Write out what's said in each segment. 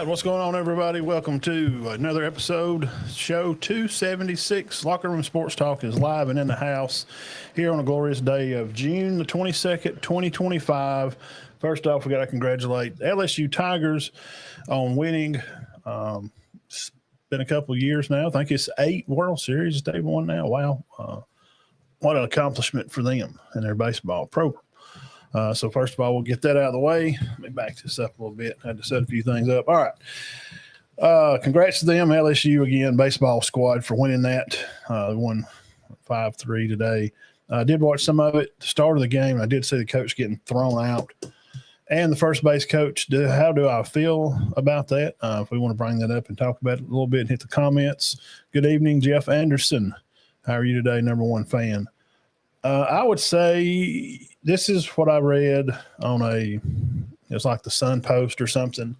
right, what's going on, everybody? Welcome to another episode, show 276. Locker Room Sports Talk is live and in the house here on a glorious day of June the 22nd, 2025. First off, we got to congratulate LSU Tigers on winning. It's been a couple of years now. I think it's 8 World Series they've won now. Wow. What an accomplishment for them and their baseball program. So first of all, we'll get that out of the way. Let me back this up a little bit. I had to set a few things up. All right. Congrats to them, LSU again, baseball squad, for winning that. They won 5-3 today. I did watch some of it. The start of the game, I did see the coach getting thrown out. And the first base coach, how do I feel about that? If we want to bring that up and talk about it a little bit and hit the comments. Good evening, Jeff Anderson. How are you today, number one fan? I would say this is what I read on it's like the Sun Post or something.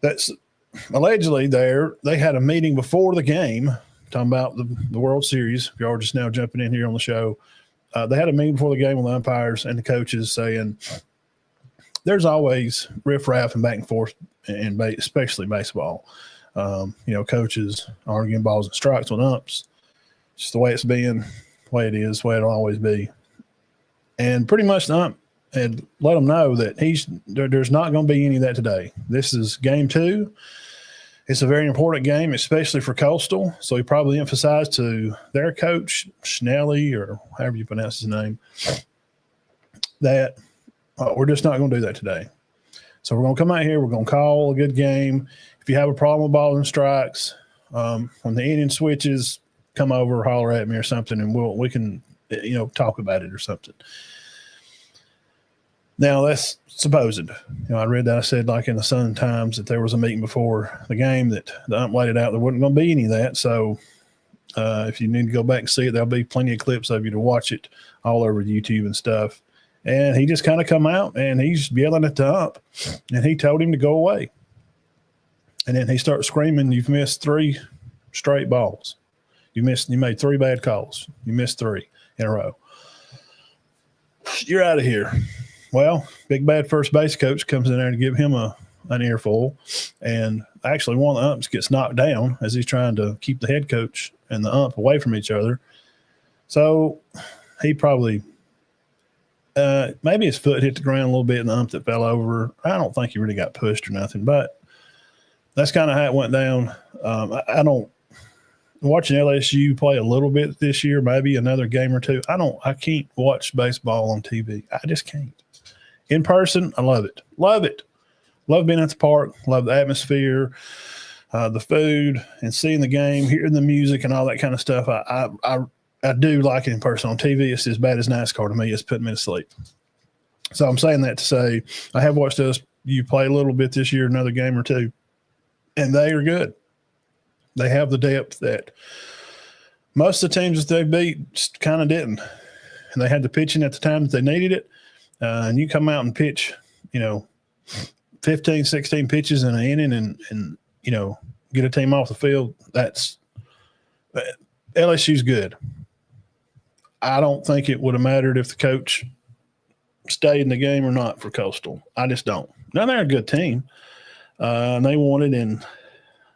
That's allegedly they had a meeting before the game talking about the World Series. If you are just now jumping in here on the show, they had a meeting before the game with the umpires and the coaches saying there's always riffraff and back and forth, and especially baseball. Coaches arguing balls and strikes with umps. Just the way it's been. The way it is, the way it'll always be. And pretty much the ump had let them know that there's not going to be any of that today. This is game 2. It's a very important game, especially for Coastal. So he probably emphasized to their coach, Schnelly, or however you pronounce his name, that we're just not going to do that today. So we're going to come out here, we're going to call a good game. If you have a problem with balls and strikes, when the inning switches, come over, holler at me or something, and we can talk about it or something. Now that's supposed. I read that. I said, like in the Sun Times, that there was a meeting before the game that the ump laid it out. There wasn't going to be any of that. So if you need to go back and see it, there'll be plenty of clips of you to watch it all over YouTube and stuff. And he just kind of come out and he's yelling at the ump, and he told him to go away. And then he starts screaming, "You've missed 3 straight balls. You made 3 bad calls. You missed 3 in a row. You're out of here." Well, big bad first base coach comes in there to give him an earful, and actually one of the umps gets knocked down as he's trying to keep the head coach and the ump away from each other. So he probably maybe his foot hit the ground a little bit, and the ump that fell over. I don't think he really got pushed or nothing, but that's kind of how it went down. Watching LSU play a little bit this year, maybe another game or two. I can't watch baseball on TV. I just can't. In person, I love it. Love it. Love being at the park. Love the atmosphere, the food, and seeing the game, hearing the music and all that kind of stuff. I do like it in person. On TV, it's as bad as NASCAR to me. It's putting me to sleep. So I'm saying that to say I have watched you play a little bit this year, another game or two, and they are good. They have the depth that most of the teams that they beat just kind of didn't. And they had the pitching at the time that they needed it. And you come out and pitch, 15, 16 pitches in an inning and get a team off the field. LSU's good. I don't think it would have mattered if the coach stayed in the game or not for Coastal. I just don't. Now, they're a good team. And they won it in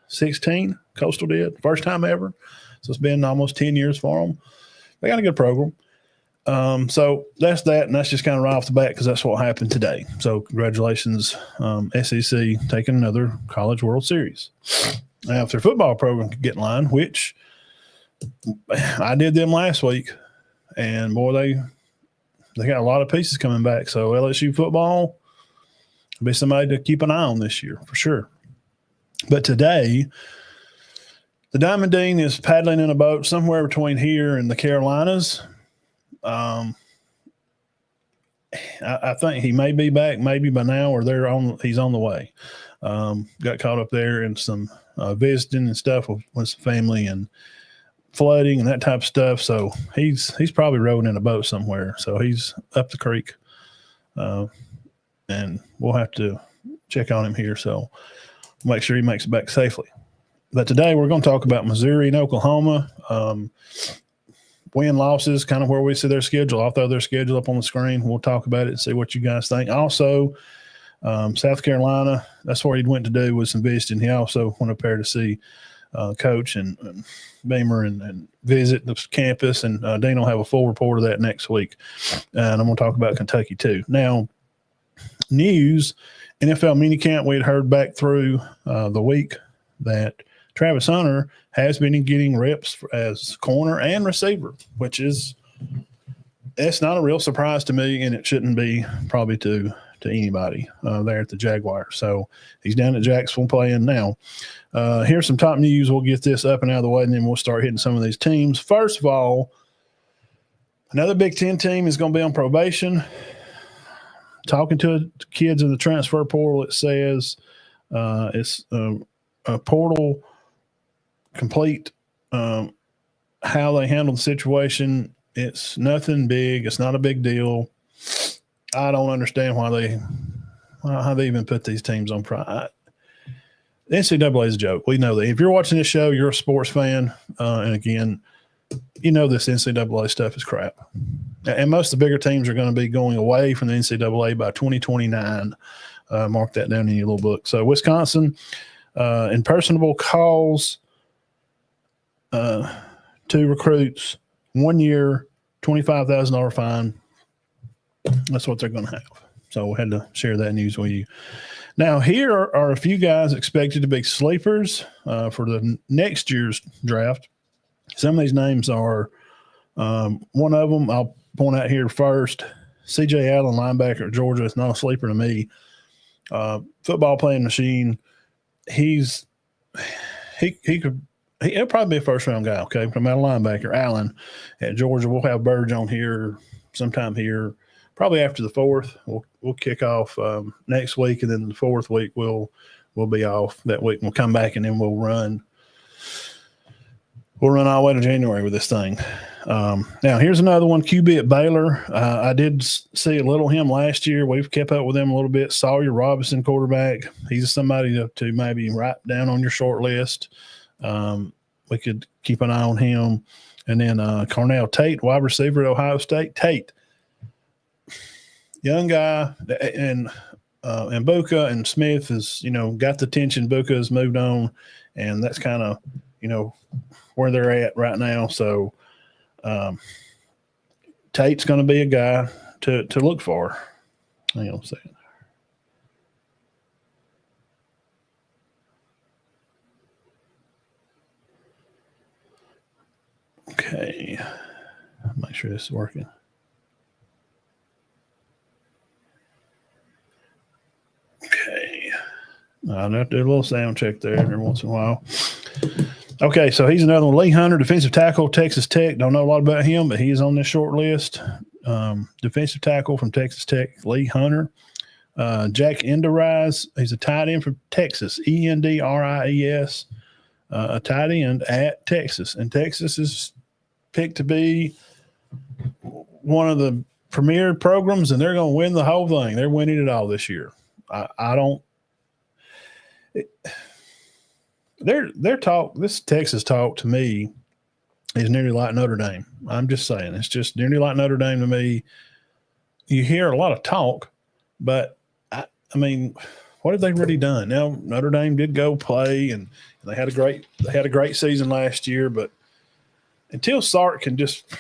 16. Coastal did, first time ever. So it's been almost 10 years for them. They got a good program. So that's that, and that's just kind of right off the bat because that's what happened today. So congratulations, SEC taking another College World Series. Now, if their football program could get in line, which I did them last week, and boy, they got a lot of pieces coming back. So LSU football will be somebody to keep an eye on this year for sure. But today, the Diamond Dean is paddling in a boat somewhere between here and the Carolinas. I think he may be back maybe by now, or he's on the way. Got caught up there in some visiting and stuff with some family and flooding and that type of stuff. So he's probably rowing in a boat somewhere. So he's up the creek, and we'll have to check on him here. So make sure he makes it back safely. But today we're going to talk about Missouri and Oklahoma. Win losses, kind of where we see their schedule. I'll throw their schedule up on the screen. We'll talk about it and see what you guys think. Also, South Carolina, that's where he went to do with some visiting. He also went up there to see Coach and Beamer and visit the campus. And Dean will have a full report of that next week. And I'm going to talk about Kentucky too. Now, news, NFL minicamp, we had heard back through the week that Travis Hunter has been getting reps as corner and receiver, which is it's not a real surprise to me, and it shouldn't be probably to anybody there at the Jaguars. So he's down at Jacksonville playing now. Here's some top news. We'll get this up and out of the way, and then we'll start hitting some of these teams. First of all, another Big Ten team is going to be on probation. Talking to kids in the transfer portal, it says it's a portal complete how they handle the situation. It's nothing big. It's not a big deal. I don't understand how they even put these teams on pride. The NCAA is a joke. We know that. If you're watching this show, you're a sports fan. And again, you know this NCAA stuff is crap. And most of the bigger teams are going to be going away from the NCAA by 2029. Mark that down in your little book. So Wisconsin, impersonable calls to recruits, 1 year, $25,000 fine. That's what they're going to have. So we had to share that news with you. Now, here are a few guys expected to be sleepers for the next year's draft. Some of these names are one of them I'll point out here first. C.J. Allen, linebacker at Georgia. It's not a sleeper to me. Football playing machine. He'll probably be a first-round guy, okay? From out of linebacker, Allen at Georgia. We'll have Burge on here sometime here, probably after the 4th. We'll kick off next week, and then the 4th week we'll be off that week. We'll come back, and then we'll run all the way to January with this thing. Now, here's another one, QB at Baylor. I did see a little him last year. We've kept up with him a little bit. Sawyer Robinson, quarterback. He's somebody to maybe write down on your short list. We could keep an eye on him. And then Carnell Tate, wide receiver at Ohio State. Tate, young guy, and Buka and Smith has, got the attention. Buka has moved on, and that's kind of, where they're at right now. So Tate's going to be a guy to look for. Hang on a second. Okay. Make sure this is working. Okay. I'll have to do a little sound check there every once in a while. Okay, so he's another one. Lee Hunter, defensive tackle, Texas Tech. Don't know a lot about him, but he is on this short list. Defensive tackle from Texas Tech, Lee Hunter. Jack Enderize, he's a tight end from Texas, Endries, a tight end at Texas. And Texas is picked to be one of the premier programs, and they're going to win the whole thing. They're winning it all this year. Their talk, this Texas talk to me is nearly like Notre Dame. I'm just saying, it's just nearly like Notre Dame to me. You hear a lot of talk, but I mean, what have they really done? Now Notre Dame did go play, and they had a great season last year, but until Sark can just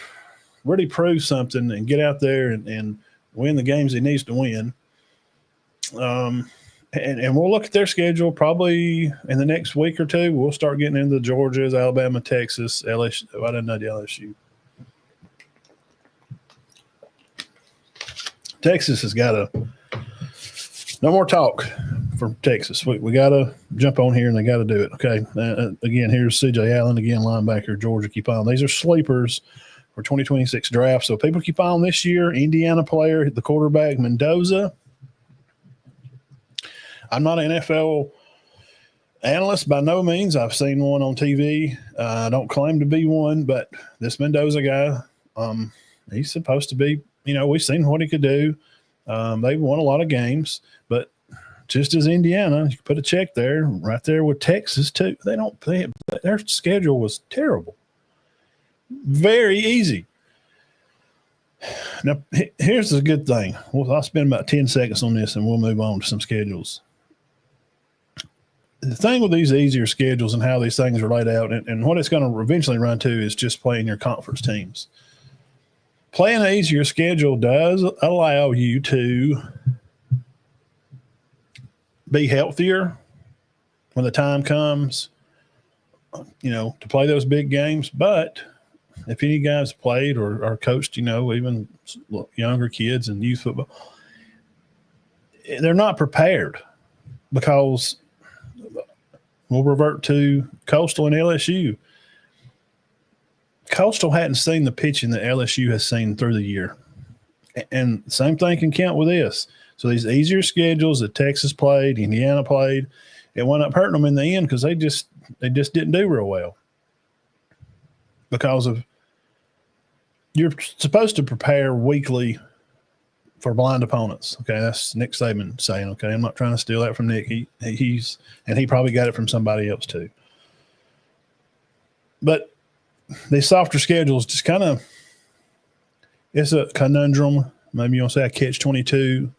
really prove something and get out there and win the games he needs to win, and we'll look at their schedule probably in the next week or two. We'll start getting into the Georgias, Alabama, Texas, LSU. I didn't know the LSU. Texas has got no more talk from Texas. We got to jump on here, and they got to do it. Okay. Again, here's C.J. Allen, again, linebacker, Georgia. Keep on. These are sleepers for 2026 draft. So people keep on this year. Indiana player, the quarterback, Mendoza. I'm not an NFL analyst by no means. I've seen one on TV. I don't claim to be one, but this Mendoza guy, he's supposed to be, we've seen what he could do. They've won a lot of games, but just as Indiana, you can put a check there, right there with Texas too. Their schedule was terrible. Very easy. Now, here's the good thing. Well, I'll spend about 10 seconds on this and we'll move on to some schedules. The thing with these easier schedules and how these things are laid out and what it's going to eventually run to is just playing your conference teams. Playing an easier schedule does allow you to be healthier when the time comes, to play those big games. But if any guys played or coached, even younger kids in youth football, they're not prepared because we'll revert to Coastal and LSU. Coastal hadn't seen the pitching that LSU has seen through the year. And the same thing can count with this. So these easier schedules that Texas played, Indiana played, it wound up hurting them in the end because they just didn't do real well. Because of you're supposed to prepare weekly for blind opponents. Okay, that's Nick Saban saying. Okay, I'm not trying to steal that from Nick. He probably got it from somebody else too. But these softer schedules just kind of it's a conundrum. Maybe you want to say a catch-22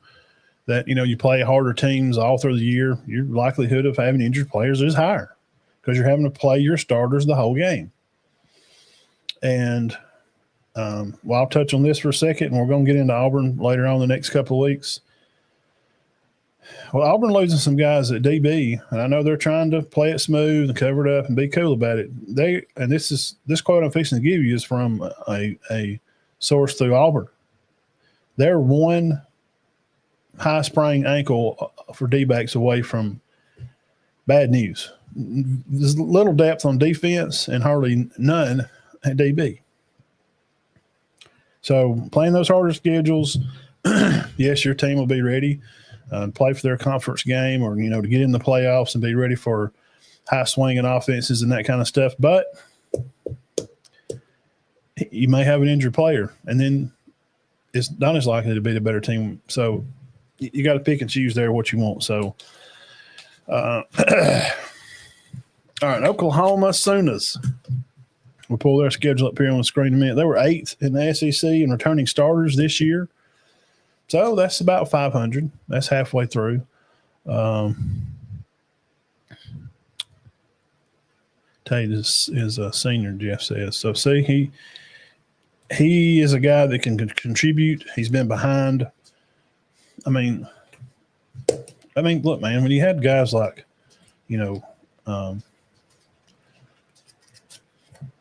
that you play harder teams all through the year. Your likelihood of having injured players is higher because you're having to play your starters the whole game. And I'll touch on this for a second, and we're going to get into Auburn later on the next couple of weeks. Well, Auburn losing some guys at DB, and I know they're trying to play it smooth and cover it up and be cool about it. This quote I'm fixing to give you is from a source through Auburn. They're one high sprained ankle for D-backs away from bad news. There's little depth on defense and hardly none at DB. So playing those harder schedules, yes, your team will be ready play for their conference game or, to get in the playoffs and be ready for high swinging offenses and that kind of stuff. But you may have an injured player, and then it's not as likely to be the better team. So you got to pick and choose there what you want. So, all right, Oklahoma Sooners. We'll pull their schedule up here on the screen in a minute. They were 8th in the SEC in returning starters this year. So that's about 500. That's halfway through. Tate is a senior, Jeff says. So, see, he is a guy that can contribute. He's been behind. I mean, look, man, when you had guys like,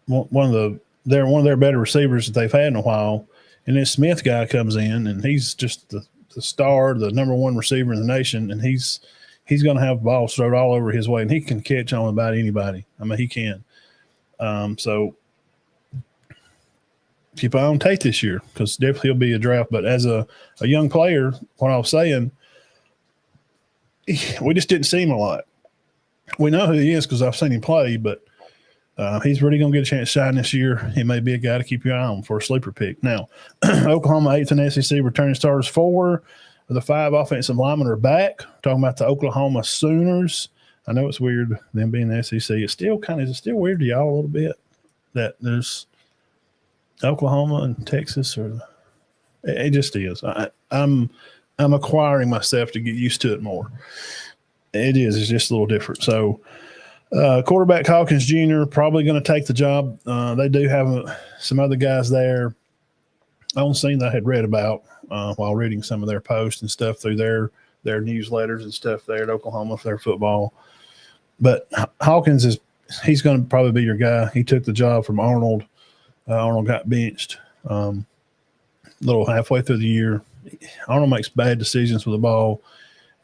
one of their better receivers that they've had in a while, and this Smith guy comes in, and he's just the star, the number one receiver in the nation, and he's going to have balls thrown all over his way, and he can catch on about anybody. I mean, he can. So keep an eye on Tate this year because definitely he'll be a draft. But as a young player, what I was saying, we just didn't see him a lot. We know who he is because I've seen him play, but he's really going to get a chance to shine this year. He may be a guy to keep your eye on for a sleeper pick. Now, Oklahoma 8th in SEC returning starters. 4 of the 5 offensive linemen are back. Talking about the Oklahoma Sooners. I know it's weird them being the SEC. Is it still weird to y'all a little bit that there's Oklahoma and Texas, or it just is. I'm acquiring myself to get used to it more. It is. It's just a little different. So. Quarterback Hawkins Jr. probably going to take the job. They do have some other guys there on scene that I had read about while reading some of their posts and stuff through their newsletters and stuff there at Oklahoma for their football. But Hawkins he's going to probably be your guy. He took the job from Arnold. Arnold got benched a little halfway through the year. Arnold makes bad decisions with the ball.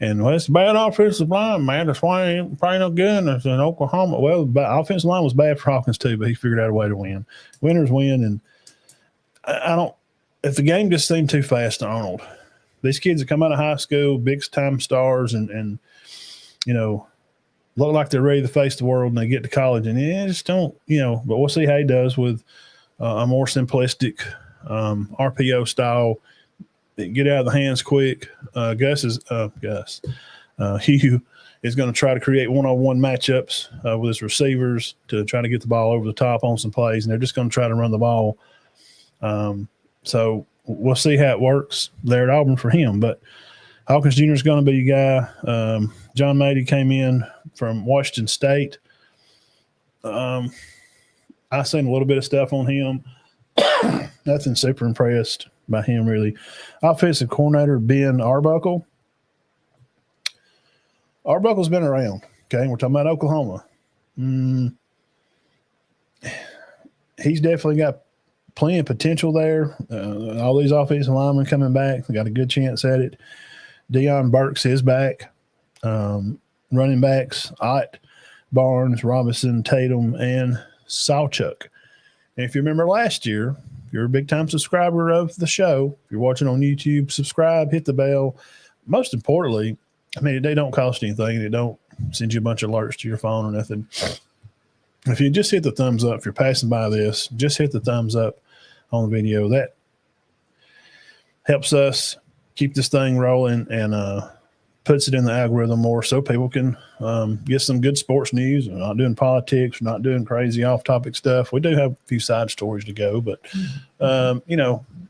And, it's a bad offensive line, man. That's why he ain't probably no good. It's in Oklahoma. Well, the offensive line was bad for Hawkins too, but he figured out a way to win. Winners win. And I don't – if the game just seemed too fast to Arnold, these kids that come out of high school, big-time stars and look like they're ready to face the world, and they get to college, and they just don't – but we'll see how he does with a more simplistic RPO style – get out of the hands quick. Hugh is going to try to create one-on-one matchups with his receivers to try to get the ball over the top on some plays, and they're just going to try to run the ball. So we'll see how it works there at Auburn for him. But Hawkins Jr. is going to be a guy. John Mady came in from Washington State. I've seen a little bit of stuff on him. Nothing super impressed by him, really. Offensive coordinator Ben Arbuckle. Arbuckle's been around. Okay, we're talking about Oklahoma. He's definitely got plenty of potential there. All these offensive linemen coming back. They got a good chance at it. Deion Burks is back. Running backs, Ott, Barnes, Robinson, Tatum, and Sawchuk. And if you remember last year, if you're a big-time subscriber of the show, if you're watching on YouTube, subscribe, hit the bell. Most importantly, I mean, they don't cost anything. They don't send you a bunch of alerts to your phone or nothing. If you just hit the thumbs up, if you're passing by this, just hit the thumbs up on the video. That helps us keep this thing rolling and puts it in the algorithm more so people can get some good sports news. We're not doing politics. We're not doing crazy off-topic stuff. We do have a few side stories to go, but,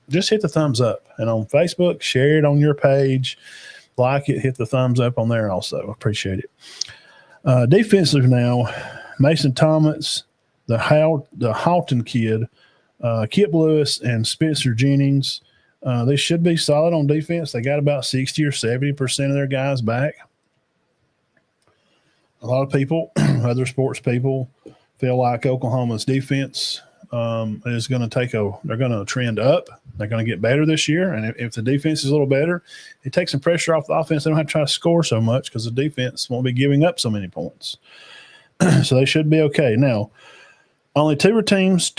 just hit the thumbs up. And on Facebook, share it on your page. Like it, hit the thumbs up on there also. Appreciate it. Defensive now, Mason Thomas, the Halton kid, Kip Lewis, and Spencer Jennings. They should be solid on defense. They got about 60 or 70% of their guys back. A lot of people, other sports people, feel like Oklahoma's defense is going to they're going to trend up. They're going to get better this year. And if the defense is a little better, it takes some pressure off the offense. They don't have to try to score so much because the defense won't be giving up so many points. So they should be okay. Now, only two teams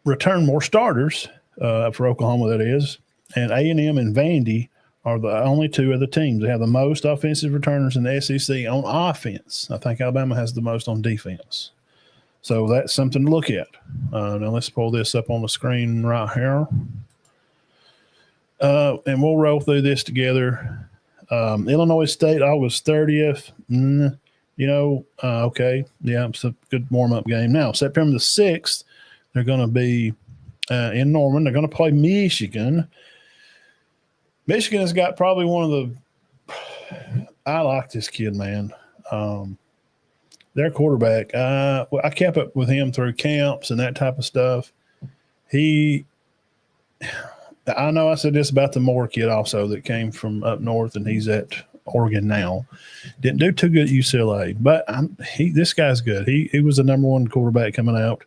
return more starters for Oklahoma, that is. And A&M and Vandy are the only two other teams. They have the most offensive returners in the SEC on offense. I think Alabama has the most on defense. So that's something to look at. Now let's pull this up on the screen right here. And we'll roll through this together. Illinois State, August 30th. Okay. Yeah, it's a good warm-up game. Now, September the 6th, they're going to be in Norman. They're going to play Michigan. Michigan has got probably one of the – I like this kid, man. Their quarterback, I kept up with him through camps and that type of stuff. I know I said this about the Moore kid also that came from up north, and he's at Oregon now. Didn't do too good at UCLA, but this guy's good. He was the number one quarterback coming out.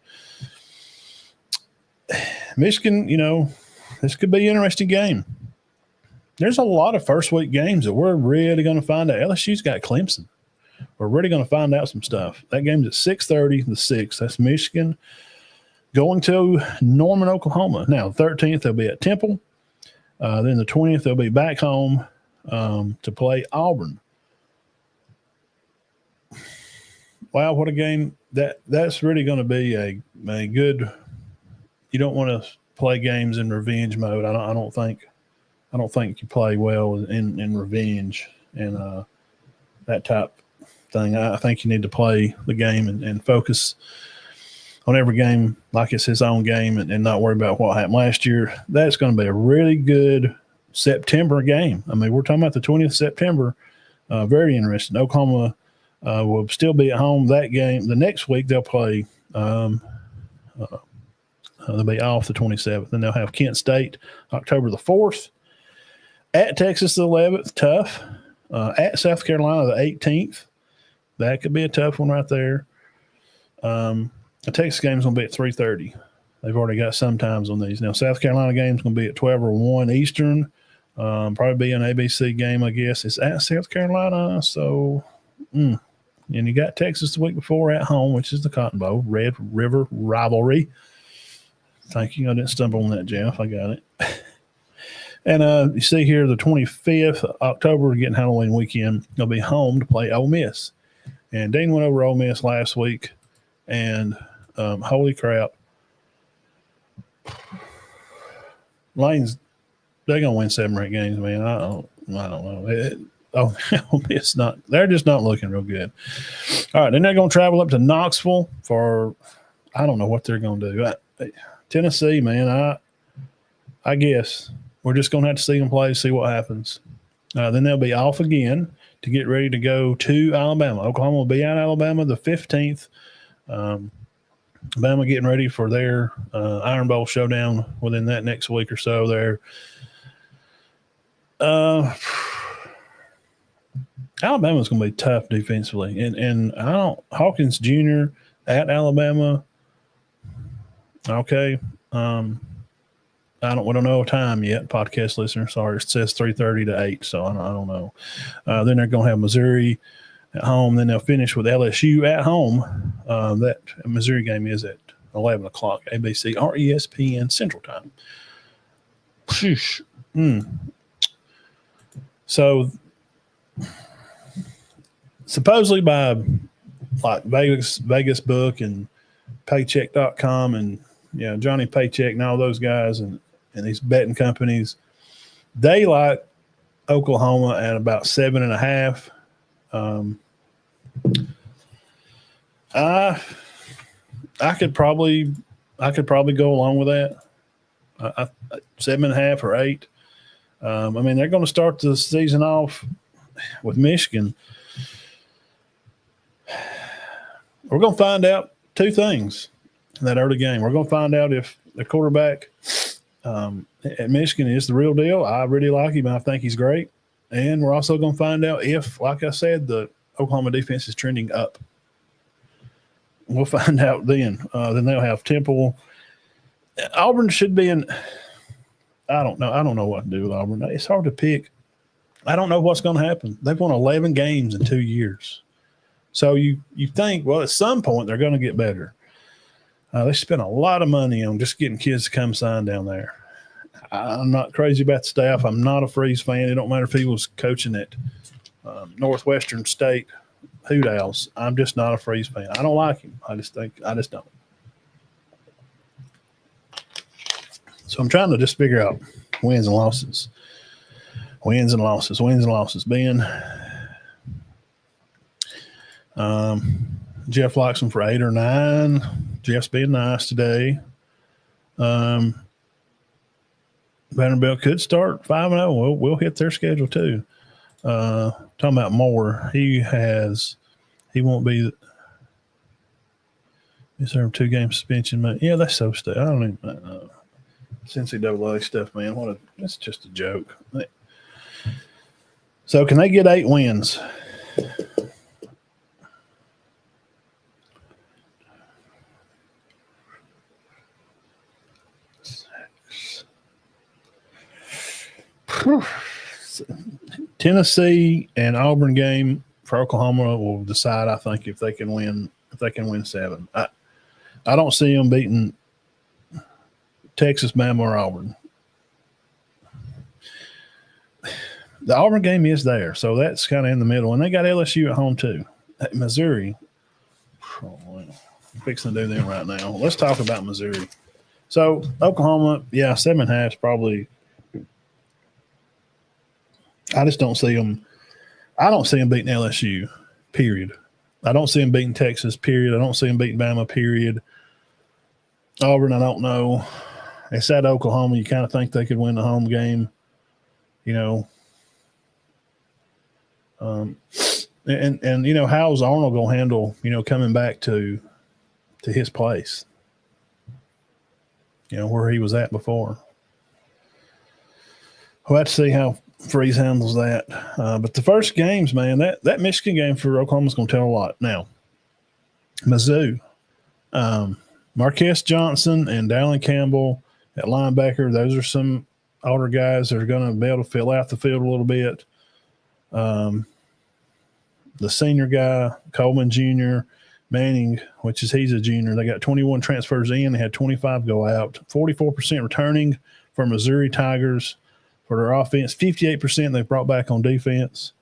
Michigan, this could be an interesting game. There's a lot of first-week games that we're really going to find out. LSU's got Clemson. We're really going to find out some stuff. That game's at 6:30, the 6th. That's Michigan going to Norman, Oklahoma. Now, the 13th, they'll be at Temple. Then the 20th, they'll be back home to play Auburn. Wow, what a game. That's really going to be a good – you don't want to play games in revenge mode. I don't think you play well in revenge and that type thing. I think you need to play the game and focus on every game like it's his own game and not worry about what happened last year. That's going to be a really good September game. I mean, we're talking about the 20th of September. Very interesting. Oklahoma will still be at home that game. The next week they'll play they'll be off the 27th. Then they'll have Kent State October the 4th. At Texas the 11th, tough. At South Carolina the 18th. That could be a tough one right there. The Texas game is going to be at 3:30. They've already got some times on these. Now, South Carolina game is going to be at 12 or 1 Eastern. Probably be an ABC game, I guess. It's at South Carolina. So, and you got Texas the week before at home, which is the Cotton Bowl, Red River rivalry. Thank you. I didn't stumble on that, Jeff. I got it. And you see here the 25th October, getting Halloween weekend, they'll be home to play Ole Miss. And Dean went over Ole Miss last week, and holy crap. Lane's, they're going to win 7 or 8 games, man. I don't know. They're just not looking real good. All right, then they're going to travel up to Knoxville for, I don't know what they're going to do. Tennessee, man, I guess we're just going to have to see them play, see what happens. Then they'll be off again to get ready to go to Alabama. Oklahoma will be at Alabama the 15th. Alabama getting ready for their Iron Bowl showdown within that next week or so there. Alabama's going to be tough defensively. And Hawkins Jr. at Alabama, okay. We don't know a time yet, podcast listener. Sorry, it says 3:30 to 8, so I don't know. Then they're going to have Missouri at home. Then they'll finish with LSU at home. That Missouri game is at 11 o'clock, ABC or ESPN Central Time. So supposedly by like Vegas Book and Paycheck.com and Johnny Paycheck and all those guys and these betting companies, they like Oklahoma at about 7.5. I could probably go along with that. 7.5 or 8. I mean, they're going to start the season off with Michigan. We're going to find out two things in that early game. We're going to find out if the quarterback at Michigan is the real deal. I really like him. I think he's great. And we're also going to find out if, like I said, the Oklahoma defense is trending up. We'll find out then. Then they'll have Temple. Auburn should be in – I don't know. I don't know what to do with Auburn. It's hard to pick. I don't know what's going to happen. They've won 11 games in 2 years. So you think, well, at some point they're going to get better. They spent a lot of money on just getting kids to come sign down there. I'm not crazy about the staff. I'm not a Freeze fan. It don't matter if he was coaching at Northwestern State Hoot Owls. I'm just not a Freeze fan. I don't like him. I just don't. So I'm trying to just figure out wins and losses. Wins and losses. Ben, Jeff likes him for 8 or 9. Jeff's being nice today. Vanderbilt could start 5-0. We'll hit their schedule too. Talking about Moore, he won't be. Is there a 2-game suspension? Man? Yeah, that's so stupid. I don't even know. NCAA stuff, man. That's just a joke. So can they get 8 wins? Tennessee and Auburn game for Oklahoma will decide, I think, if they can win 7. I don't see them beating Texas, Bama, or Auburn. The Auburn game is there, so that's kind of in the middle. And they got LSU at home too. Missouri, I'm fixing to do them right now. Let's talk about Missouri. So Oklahoma, 7.5 is probably. I just don't see them. I don't see them beating LSU, period. I don't see them beating Texas, period. I don't see them beating Bama, period. Auburn, I don't know. It's at Oklahoma. You kind of think they could win the home game, And how's Arnold going to handle, coming back to his place, where he was at before. We'll have to see how Freeze handles that. But the first games, man, that Michigan game for Oklahoma's going to tell a lot. Now, Mizzou, Marquez Johnson and Dallin Campbell at linebacker, those are some older guys that are going to be able to fill out the field a little bit. The senior guy, Coleman Jr., Manning, he's a junior. They got 21 transfers in. They had 25 go out. 44% returning for Missouri Tigers for their offense. 58% they brought back on defense.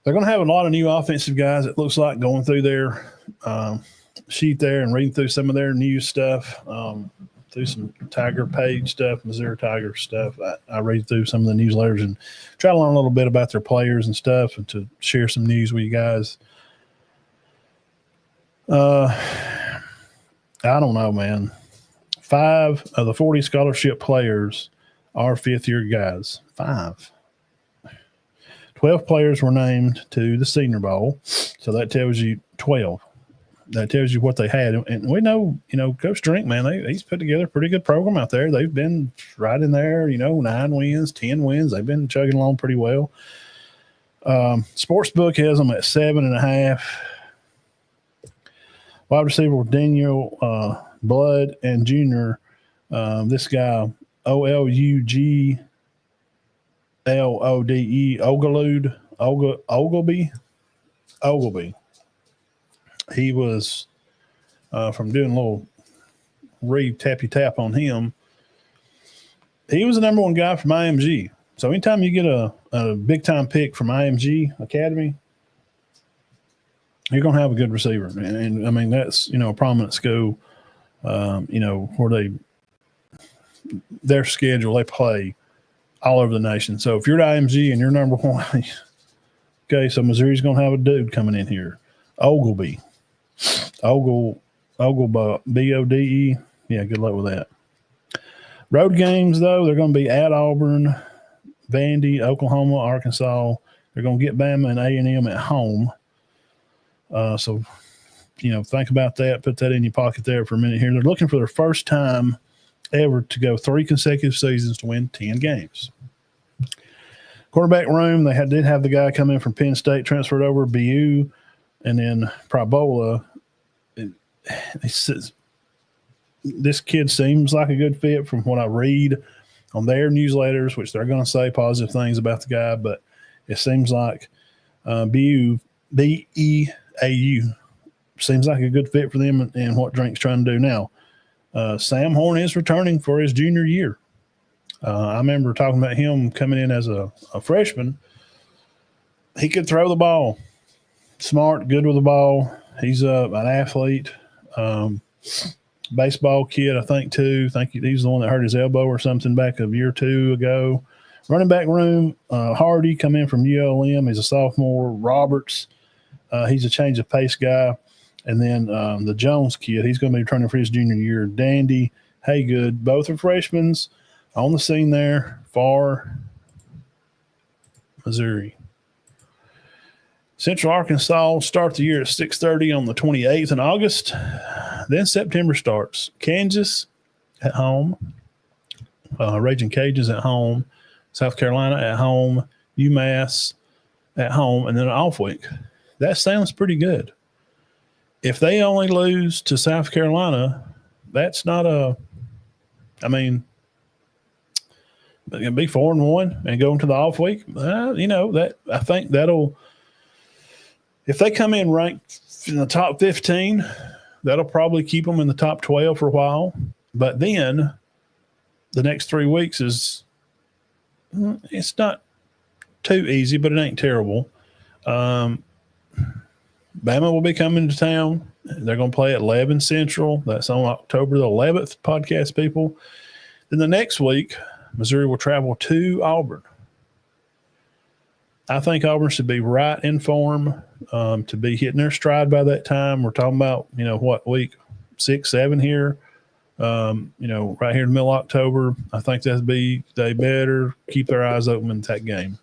They're going to have a lot of new offensive guys, it looks like, going through their sheet there and reading through some of their news stuff, through some Tiger page stuff, Missouri Tiger stuff. I read through some of the newsletters and try to learn a little bit about their players and stuff and to share some news with you guys. I don't know, man. 5 of the 40 scholarship players are fifth-year guys. 5. 12 players were named to the Senior Bowl, so that tells you 12. That tells you what they had. And we know, Coach Drink, man, he's put together a pretty good program out there. They've been right in there, 9 wins, 10 wins. They've been chugging along pretty well. Sportsbook has them at 7.5. Wide receiver Daniel Blood and Junior. This guy, Ouluglode, Ogleby. He was from doing a little tappy tap on him. He was the number 1 guy from IMG. So anytime you get a big time pick from IMG Academy, you're going to have a good receiver. And I mean, that's, a prominent school, where their schedule, they play all over the nation. So if you're at IMG and you're number 1, okay, so Missouri's going to have a dude coming in here. Ogleby. B-O-D-E. Yeah, good luck with that. Road games, though, they're going to be at Auburn, Vandy, Oklahoma, Arkansas. They're going to get Bama and A&M at home. So, think about that. Put that in your pocket there for a minute here. They're looking for their first time ever to go 3 consecutive seasons to win 10 games. Quarterback room, they did have the guy come in from Penn State, transferred over, BU, and then Probola. This kid seems like a good fit from what I read on their newsletters, which they're going to say positive things about the guy, but it seems like BEAU seems like a good fit for them and what Drink's trying to do now. Sam Horn is returning for his junior year. I remember talking about him coming in as a freshman. He could throw the ball. Smart, good with the ball. He's an athlete. Baseball kid, I think, too. I think he's the one that hurt his elbow or something back a year or 2 ago. Running back room, Hardy come in from ULM. He's a sophomore. Roberts, he's a change of pace guy. And then the Jones kid, he's going to be returning for his junior year. Dandy, Haygood, both are freshmen on the scene there for Missouri. Central Arkansas start the year at 6:30 on the 28th in August. Then September starts. Kansas at home. Raging Cajuns at home. South Carolina at home. UMass at home. And then an off week. That sounds pretty good. If they only lose to South Carolina, that's not they're going to be 4-1 and go into the off week. That I think that'll, if they come in ranked in the top 15, that'll probably keep them in the top 12 for a while. But then the next 3 weeks it's not too easy, but it ain't terrible. Bama will be coming to town. They're going to play at 11 Central. That's on October the 11th, podcast people. Then the next week, Missouri will travel to Auburn. I think Auburn should be right in form to be hitting their stride by that time. We're talking about, week 6, 7 here, right here in the middle of October. I think they better keep their eyes open in that game.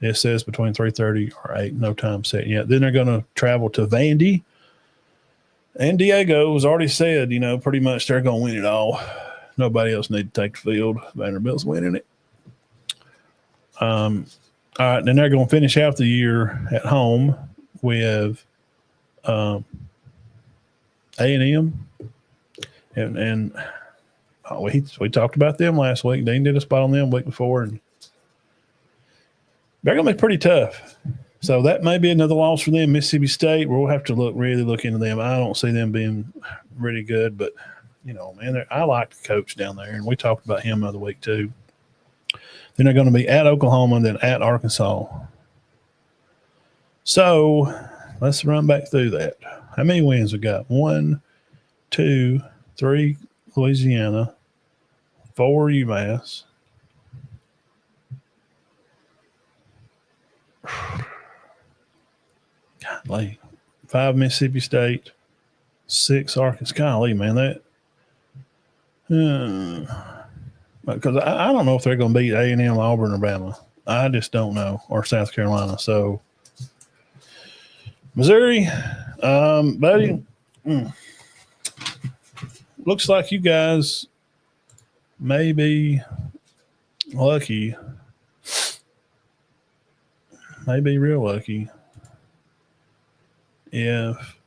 It says between 3:30 or 8, no time set yet. Then they're going to travel to Vandy. And Diego has already said, pretty much they're going to win it all. Nobody else need to take the field. Vanderbilt's winning it. All right, then they're going to finish out the year at home with A&M. And we talked about them last week. Dean did a spot on them week before, and they're going to be pretty tough. So that may be another loss for them. Mississippi State, we'll have to really look into them. I don't see them being really good, but, man, I like the coach down there, and we talked about him the other week too. Then they're going to be at Oklahoma and then at Arkansas. So let's run back through that. How many wins we got? 1, 2, 3 Louisiana, 4 UMass. Golly, 5 Mississippi State, 6 Arkansas. Golly, man, Because I don't know if they're going to beat A&M, Auburn, or Bama. I just don't know, or South Carolina. So Missouri, buddy, looks like you guys may be lucky, may be real lucky if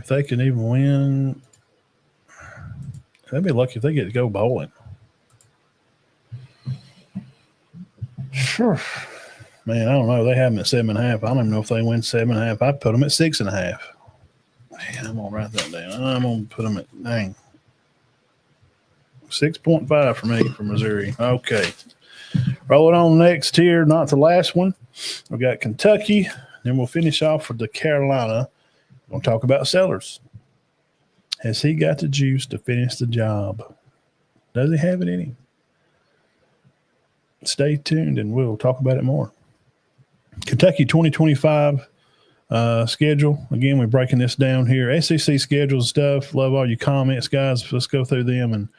they can even win. They'd be lucky if they get to go bowling. Sure. Man, I don't know. They have them at 7.5. I don't even know if they win 7.5. I'd put them at 6.5. Man, I'm going to write that down. I'm going to put them at, 6.5 for me for Missouri. Okay. Rolling on next here, not the last one. We've got Kentucky. Then we'll finish off with the Carolina. We're going to talk about Sellers. Has he got the juice to finish the job? Does he have it in him? Stay tuned and we'll talk about it more. Kentucky 2025 schedule. Again, we're breaking this down here. SEC schedule stuff. Love all your comments, guys. Let's go through them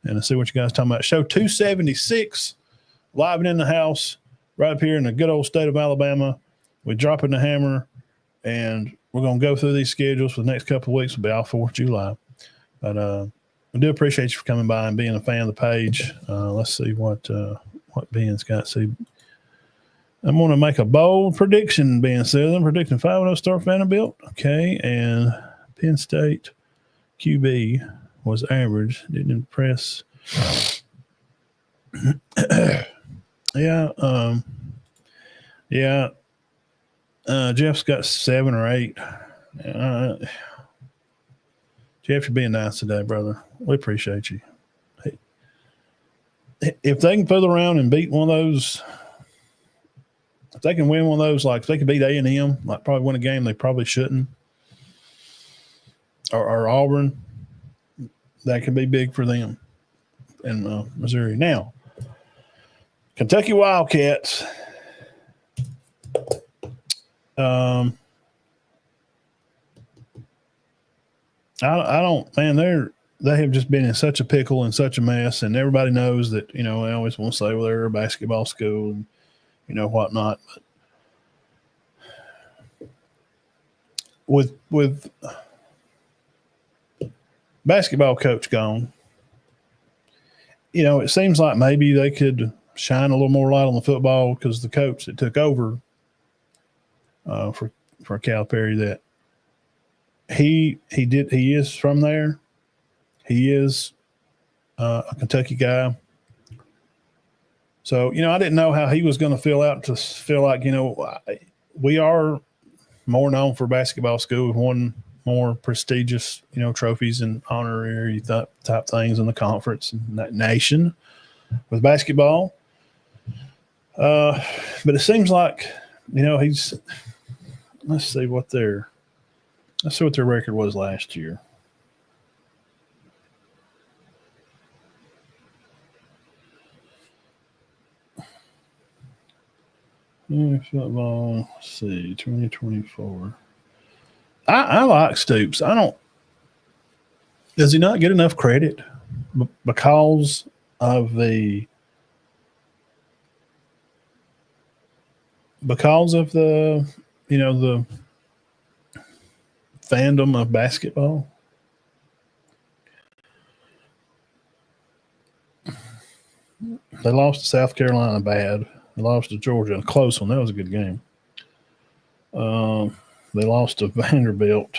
and see what you guys are talking about. Show 276, live and in the house, right up here in the good old state of Alabama. We're dropping the hammer, and we're going to go through these schedules for the next couple of weeks. We'll be all 4th of July. But we do appreciate you for coming by and being a fan of the page. Let's see what Ben's got. See, I'm going to make a bold prediction, Ben says. I'm predicting 5-0 start Vanderbilt. Okay, and Penn State QB was average. Didn't impress. Jeff's got 7 or 8. Jeff, you're being nice today, brother. We appreciate you. Hey, if they can fool around and beat one of those, if they can win one of those, like if they could beat A&M, like probably win a game they probably shouldn't, or Auburn, that could be big for them in Missouri. Now, Kentucky Wildcats. I don't, man, they have just been in such a pickle and such a mess, and everybody knows that, they always want to say, well, they're a basketball school and, whatnot. But with basketball coach gone, it seems like maybe they could shine a little more light on the football because the coach that took over for Calipari, that he is from there. He is a Kentucky guy. So, I didn't know how he was going to feel like, we are more known for basketball school. We've won more prestigious, trophies and honorary type things in the conference and that nation with basketball. But it seems like, let's see what their record was last year. Football, let's see, 2024. I like Stoops. Does he not get enough credit because of the the fandom of basketball? They lost to South Carolina bad. They lost to Georgia, a close one. That was a good game. They lost to Vanderbilt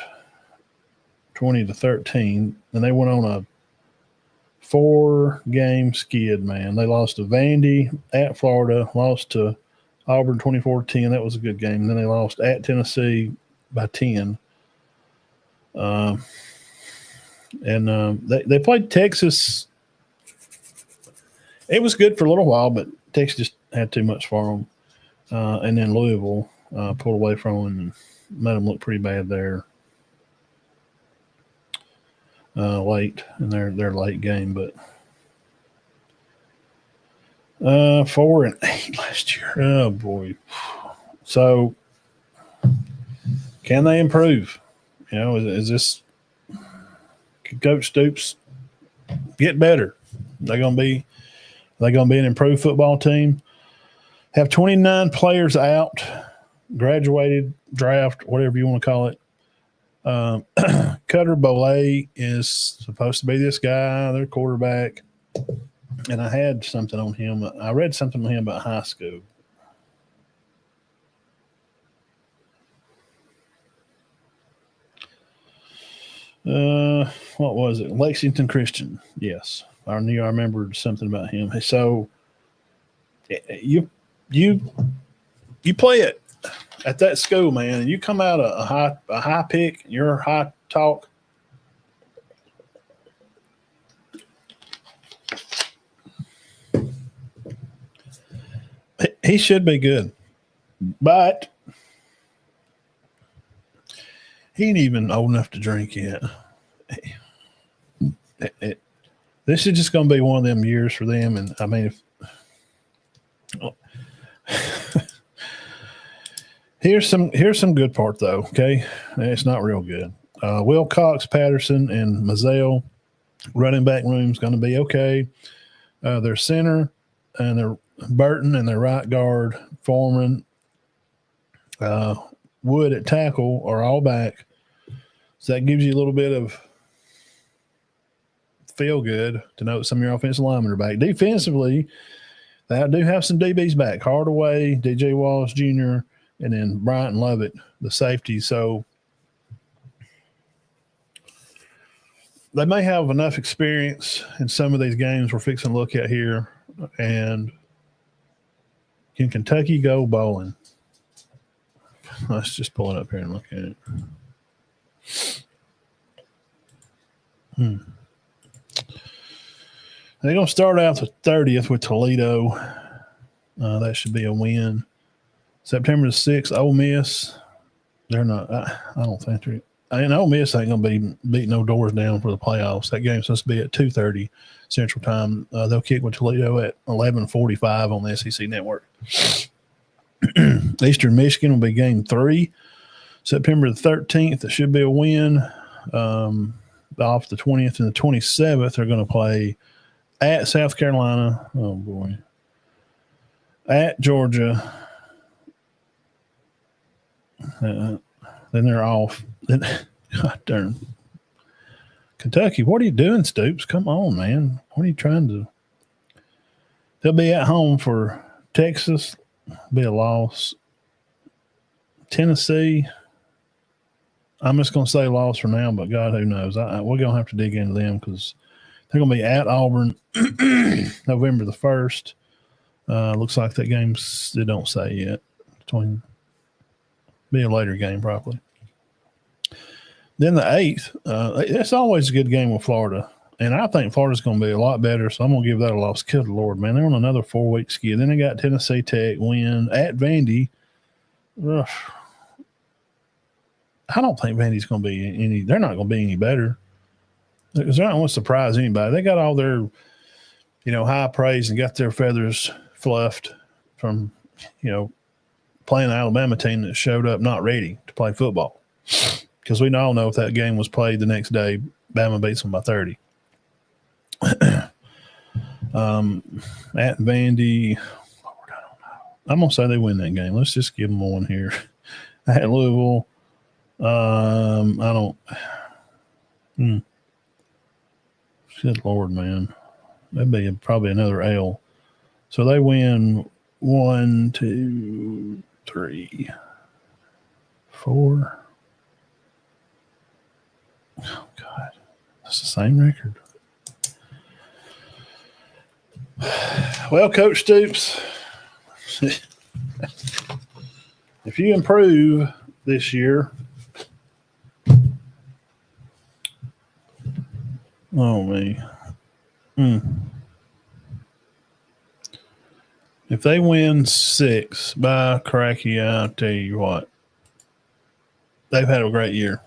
20-13, and they went on a 4-game skid, man. They lost to Vandy at Florida, lost to Auburn 24-10. That was a good game. And then they lost at Tennessee by 10. They played Texas. It was good for a little while, but Texas just had too much for them. And then Louisville pulled away from them and made them look pretty bad there late in their late game. But 4-8 last year. Oh, boy. So can they improve? Is this Coach Stoops get better. They're gonna be an improved football team. Have 29 players out, graduated, draft, whatever you want to call it. Cutter Bolay is supposed to be this guy, their quarterback. And I had something on him. I read something on him about high school. What was it? Lexington Christian. Yes. I knew I remembered something about him. So you play it at that school, man, and you come out a high pick, you're high talk. He should be good, but he ain't even old enough to drink yet. This is just going to be one of them years for them, and I mean, here's some good part though. Okay, it's not real good. Will Cox, Patterson, and Mazzell running back room is going to be okay. Their center and their Burton and their right guard Foreman, Wood at tackle are all back, so that gives you a little bit of feel good to know that some of your offensive linemen are back. Defensively, they do have some DBs back: Hardaway, DJ Wallace Jr., and then Bryant Lovett, the safety. So they may have enough experience in some of these games we're fixing to look at here. And can Kentucky go bowling? Let's just pull it up here and look at it. They're going to start out the 30th with Toledo. That should be a win. September the 6th, Ole Miss. They're not. I don't think they're. And Ole Miss ain't going to be beating no doors down for the playoffs. That game's supposed to be at 2:30 Central Time. They'll kick with Toledo at 11:45 on the SEC Network. Eastern Michigan will be game 3. September the 13th, it should be a win. Off the 20th and the 27th, they're going to play at South Carolina. Oh, boy. At Georgia. Then they're off. God darn. Kentucky, what are you doing, Stoops? Come on, man. What are you trying to do? They'll be at home for Texas. Be a loss. Tennessee, I'm just going to say loss for now, but God, who knows? We're going to have to dig into them because they're going to be at Auburn November the 1st. Looks like that game's, they don't say yet. Be a later game, probably. Then the 8th, that's always a good game with Florida. And I think Florida's going to be a lot better, so I'm going to give that a loss. Good Lord, man. They're on another 4-week ski. Then they got Tennessee Tech win at Vandy. Ugh. I don't think Vandy's going to be any – they're not going to be any better. Because they're not going to surprise anybody. They got all their, high praise and got their feathers fluffed from, playing an Alabama team that showed up not ready to play football. Because we all know if that game was played the next day, Bama beats them by 30. At Vandy, Lord, I don't know. I'm going to say they win that game. Let's just give them one here. At Louisville, I don't good Lord, man. That'd be probably another L. So they win 1, 2, 3, 4. Oh, God. That's the same record. Well, Coach Stoops, if you improve this year, oh, me. If they win 6 by cracky, I'll tell you what, they've had a great year.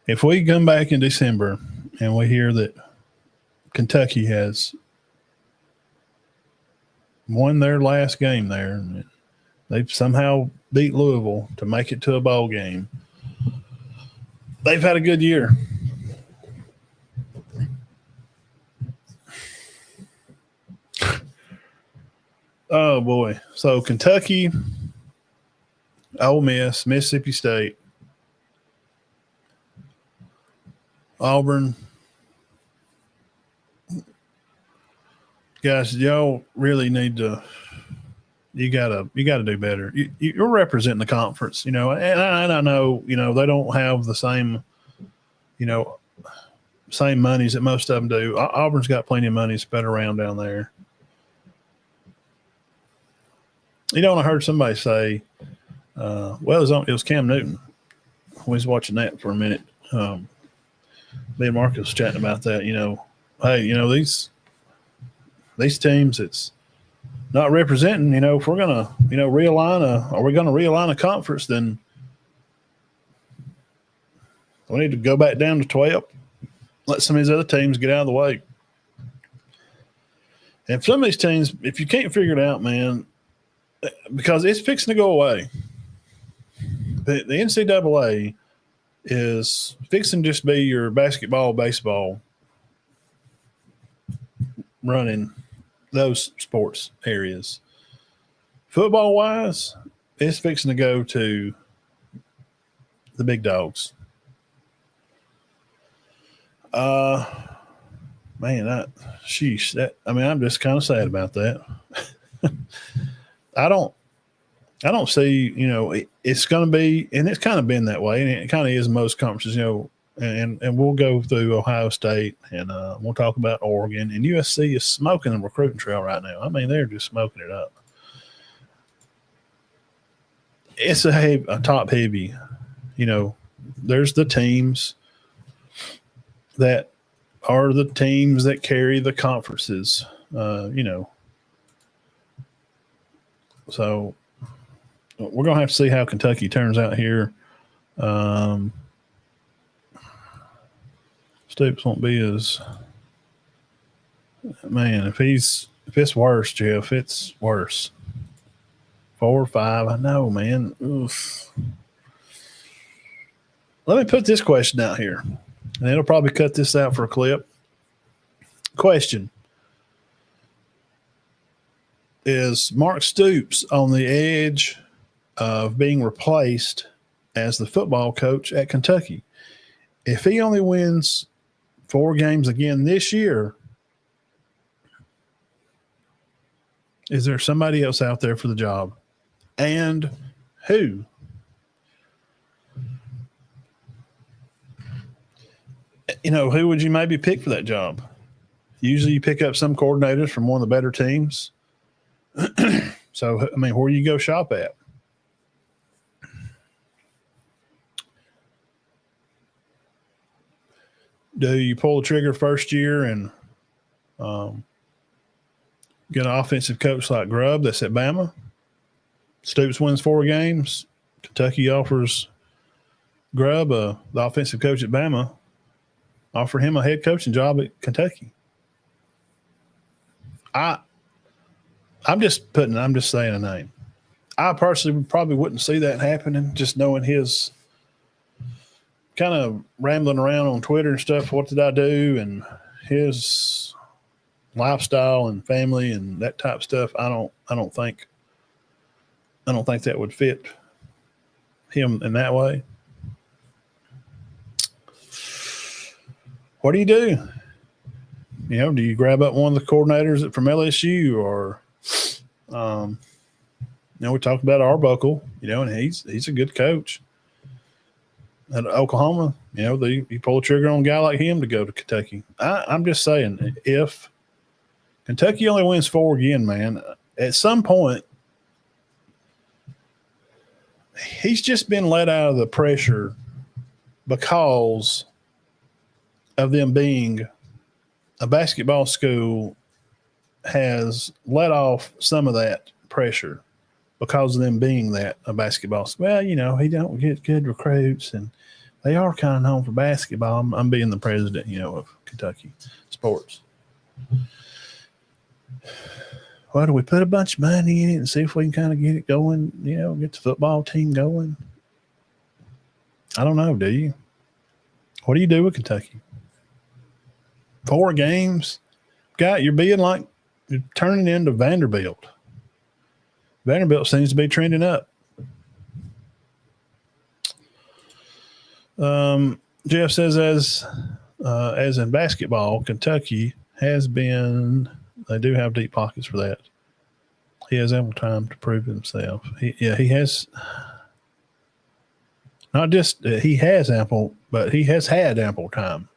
If we come back in December and we hear that Kentucky has won their last game there, and they've somehow beat Louisville to make it to a bowl game, they've had a good year. Oh boy! So Kentucky, Ole Miss, Mississippi State, Auburn. Guys, y'all really need to. You gotta do better. You're representing the conference, and I know, they don't have the same, same monies that most of them do. Auburn's got plenty of money spread around down there. I heard somebody say, well, it was Cam Newton. We was watching that for a minute. Me and Marcus was chatting about that. Hey, these teams, it's not representing. If we're gonna, realign a conference, then we need to go back down to 12. Let some of these other teams get out of the way. And some of these teams, if you can't figure it out, man, because it's fixing to go away. The NCAA is fixing to just be your basketball, baseball, running those sports areas. Football wise, it's fixing to go to the big dogs. Man, I'm just kind of sad about that. I don't see, it's going to be, and it's kind of been that way, and it kind of is most conferences, and we'll go through Ohio State, and we'll talk about Oregon, and USC is smoking the recruiting trail right now. I mean, they're just smoking it up. It's a top heavy, there's the teams that are the teams that carry the conferences, So we're going to have to see how Kentucky turns out here. Stoops won't be as – man, if it's worse, Jeff, it's worse. 4 or 5, I know, man. Oof. Let me put this question out here, and it'll probably cut this out for a clip. Question. Is Mark Stoops on the edge of being replaced as the football coach at Kentucky? If he only wins 4 games again this year, is there somebody else out there for the job? And who? Who would you maybe pick for that job? Usually you pick up some coordinators from one of the better teams. So, I mean, where do you go shop at? Do you pull the trigger first year and get an offensive coach like Grubb that's at Bama? Stoops wins 4 games. Kentucky offers Grubb, the offensive coach at Bama, offer him a head coaching job at Kentucky. I'm just saying a name. I personally probably wouldn't see that happening, just knowing his kind of rambling around on Twitter and stuff. What did I do? And his lifestyle and family and that type of stuff. I don't think that would fit him in that way. What do? Do you grab up one of the coordinators from LSU or, we talked about Arbuckle, and he's a good coach. At Oklahoma, you pull the trigger on a guy like him to go to Kentucky. I'm just saying, if Kentucky only wins 4 again, man, at some point, he's just been let out of the pressure because of them being a basketball school, has let off some of that pressure because of them being that a basketball school. Well, he don't get good recruits, and they are kind of known for basketball. I'm being the president, of Kentucky sports. Well, do we put a bunch of money in it and see if we can kind of get it going, get the football team going? I don't know, do you? What do you do with Kentucky? 4 games? God, you're being like, you're turning into Vanderbilt. Vanderbilt seems to be trending up. Jeff says, as in basketball, Kentucky has been, they do have deep pockets for that. He has ample time to prove himself. He has, not just he has ample, but he has had ample time.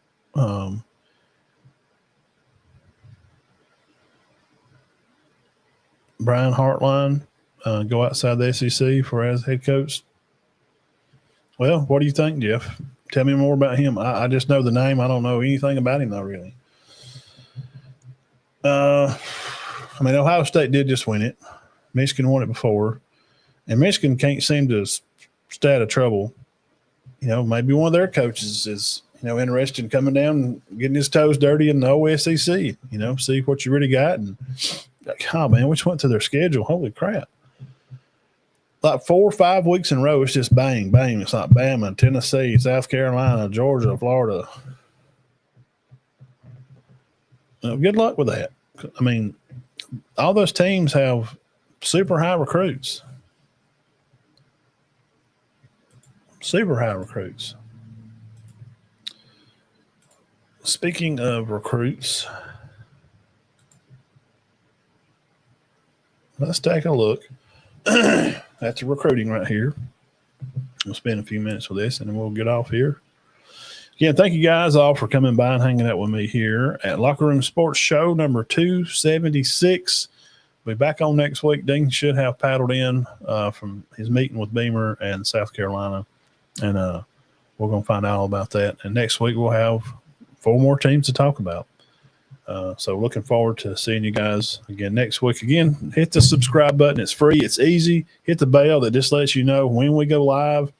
Brian Hartline, go outside the SEC for as head coach. Well, what do you think, Jeff? Tell me more about him. I just know the name. I don't know anything about him, though, really. I mean, Ohio State did just win it. Michigan won it before. And Michigan can't seem to stay out of trouble. You know, maybe one of their coaches is, you know, interested in coming down and getting his toes dirty in the OSCC, you know, see what you really got. And, like, oh, man, we just went to their schedule. Holy crap. Like 4 or 5 weeks in a row, it's just bang, bang. It's like Bama, Tennessee, South Carolina, Georgia, Florida. Good luck with that. I mean, all those teams have super high recruits. Super high recruits. Speaking of recruits, let's take a look. That's the recruiting right here. We'll spend a few minutes with this and then we'll get off here. Again, thank you guys all for coming by and hanging out with me here at Locker Room Sports Show number 276. We'll be back on next week. Dean should have paddled in from his meeting with Beamer and South Carolina. And we're going to find out all about that. And next week we'll have 4 more teams to talk about. So looking forward to seeing you guys again next week. Again, hit the subscribe button. It's free. It's easy. Hit the bell that just lets you know when we go live.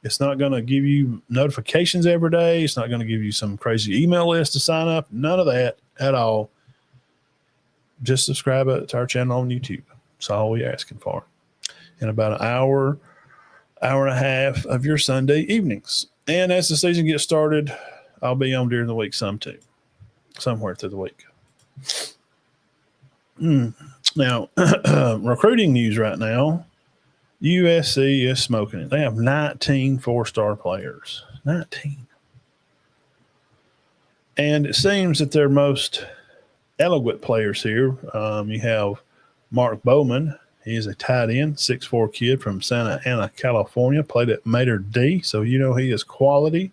It's not going to give you notifications every day. It's not going to give you some crazy email list to sign up. None of that at all. Just subscribe to our channel on YouTube. That's all we're asking for. In about an hour and a half of your Sunday evenings. And as the season gets started, I'll be on during the week some too. Somewhere through the week. Now, recruiting news right now. USC is smoking it. They have 19 4-star players. 19. And it seems that their most eloquent players here, you have Mark Bowman. He's a tight end, 6'4" kid from Santa Ana, California. Played at Mater D, so you know he is quality.